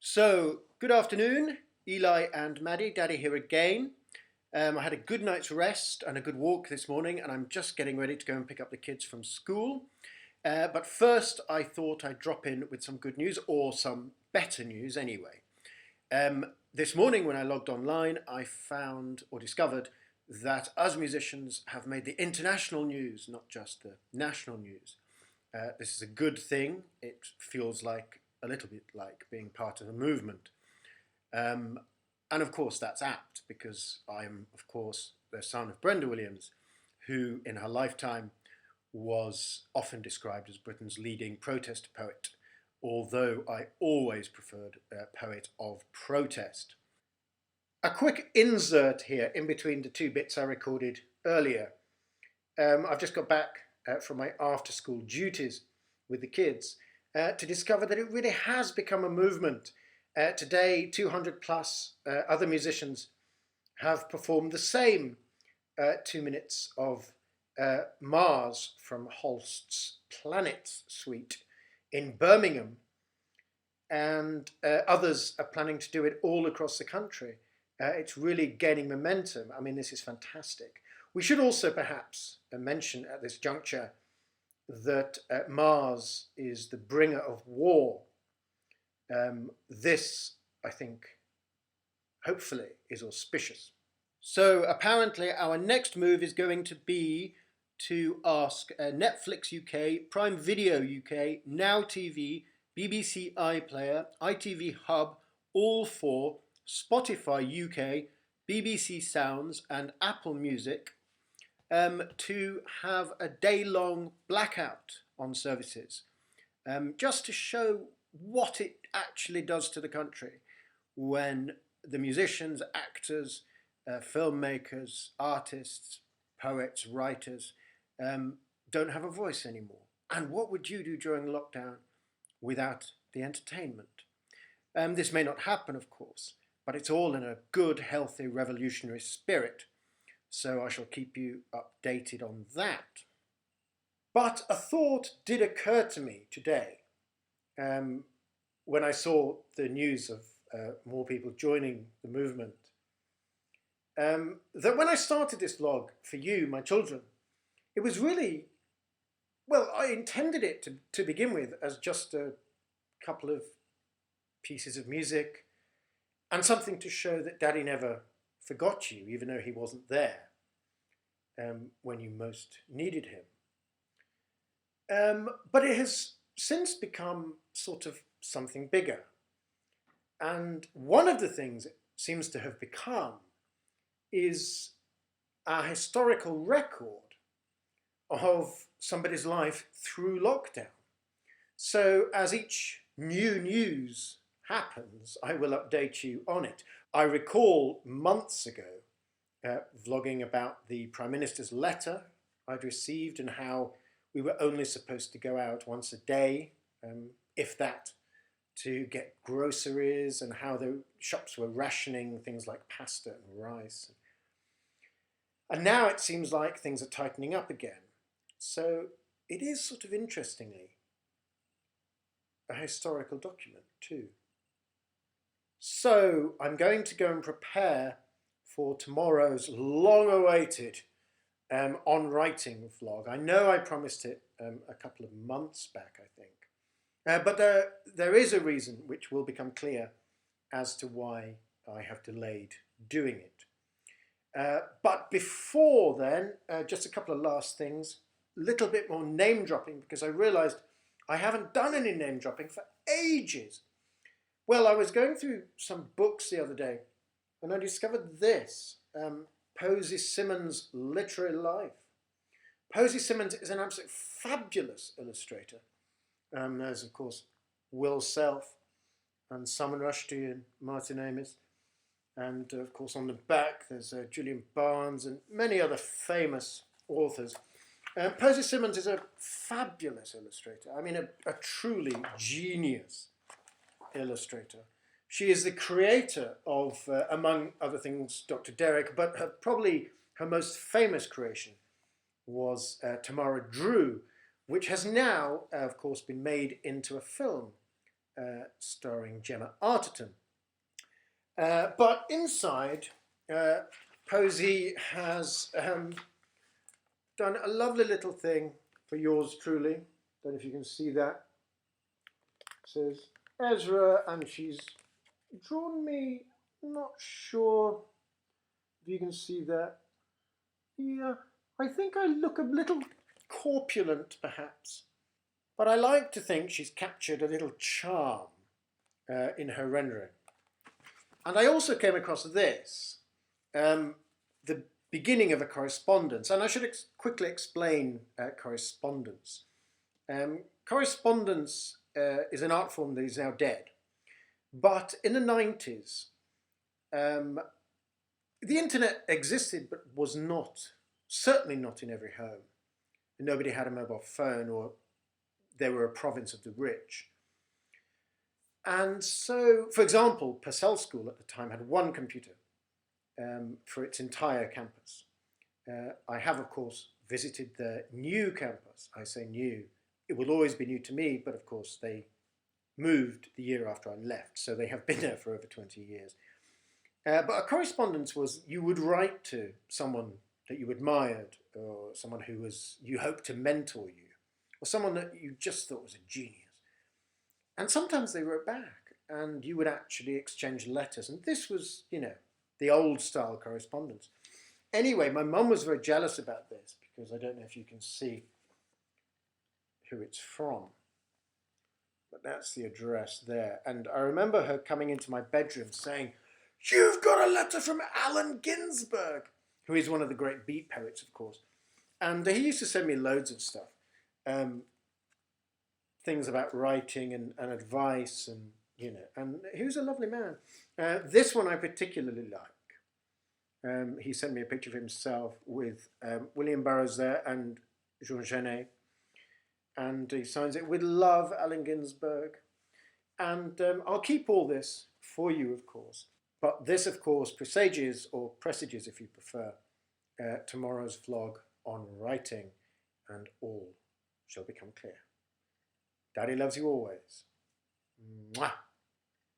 So, good afternoon, Eli and Maddie. Daddy here again. I had a good night's rest and a good walk this morning, and I'm just getting ready to go and pick up the kids from school. But first, I thought I'd drop in with some good news, or some better news anyway. This morning, when I logged online, I found or discovered that us musicians have made the international news, not just the national news. This is a good thing. It feels like a little bit like being part of a movement. And of course, that's apt because I'm, of course, the son of Brenda Williams, who in her lifetime was often described as Britain's leading protest poet, although I always preferred poet of protest. A quick insert here in between the two bits I recorded earlier. I've just got back from my after-school duties with the kids to discover that it really has become a movement. Today, 200 plus other musicians have performed the same 2 minutes of Mars from Holst's Planets suite in Birmingham, and others are planning to do it all across the country. It's really gaining momentum. I mean, this is fantastic. We should also perhaps mention at this juncture that Mars is the bringer of war. This, I think, hopefully is auspicious. So apparently our next move is going to be to ask Netflix UK, Prime Video UK, Now TV, BBC iPlayer, ITV Hub, All 4, Spotify UK, BBC Sounds and Apple Music to have a day-long blackout on services, just to show what it actually does to the country when the musicians, actors, filmmakers, artists, poets, writers don't have a voice anymore. And what would you do during lockdown without the entertainment? This may not happen, of course, but it's all in a good, healthy, revolutionary spirit. So I shall keep you updated on that. But a thought did occur to me today when I saw the news of more people joining the movement. That when I started this vlog for you, my children, it was really, well, I intended it to begin with as just a couple of pieces of music and something to show that Daddy never forgot you, even though he wasn't there when you most needed him. But it has since become sort of something bigger. And one of the things it seems to have become is a historical record of somebody's life through lockdown. So as each new news happens, I will update you on it. I recall months ago vlogging about the Prime Minister's letter I'd received and how we were only supposed to go out once a day, if that, to get groceries, and how the shops were rationing things like pasta and rice. And now it seems like things are tightening up again. So it is sort of interestingly a historical document too. So I'm going to go and prepare for tomorrow's long-awaited on writing vlog. I know I promised it a couple of months back, I think. But there is a reason which will become clear as to why I have delayed doing it. But before then, just a couple of last things. A little bit more name dropping, because I realised I haven't done any name dropping for ages. Well, I was going through some books the other day and I discovered this, Posy Simmon's Literary Life. Posy Simmons is an absolute fabulous illustrator. There's, of course, Will Self and Salman Rushdie and Martin Amis. And, of course, on the back there's Julian Barnes and many other famous authors. Posy Simmons is a fabulous illustrator. I mean, a truly genius illustrator. She is the creator of, among other things, Dr. Derek, but probably her most famous creation was Tamara Drew, which has now, of course, been made into a film. starring Gemma Arterton. But inside, Posey has done a lovely little thing for yours truly. Don't know if you can see that. It says Ezra, and she's drawn me, not sure if you can see that. Yeah, I think I look a little corpulent perhaps, but I like to think she's captured a little charm in her rendering. And I also came across this, the beginning of a correspondence, and I should quickly explain correspondence. Correspondence is an art form that is now dead, but in the 90s, the internet existed but was not, certainly not in every home. Nobody had a mobile phone, or they were a province of the rich. And so, for example, Purcell School at the time had one computer for its entire campus. I have, of course, visited the new campus. I say new. It will always be new to me, but of course they moved the year after I left, so they have been there for over 20 years. But a correspondence was you would write to someone that you admired, or someone who was you hoped to mentor you, or someone that you just thought was a genius. And sometimes they wrote back, and you would actually exchange letters. And this was, you know, the old style correspondence. Anyway, my mum was very jealous about this, because I don't know if you can see who it's from, but that's the address there. And I remember her coming into my bedroom saying, "You've got a letter from Allen Ginsberg," who is one of the great beat poets, of course. And he used to send me loads of stuff. Things about writing and advice, and you know, and he was a lovely man. This one I particularly like. He sent me a picture of himself with William Burroughs there and Jean Genet, and he signs it "With love, Allen Ginsberg." And I'll keep all this for you, of course. But this, of course, presages, or presages if you prefer, tomorrow's vlog on writing, and all shall become clear. Daddy loves you always. Mwah.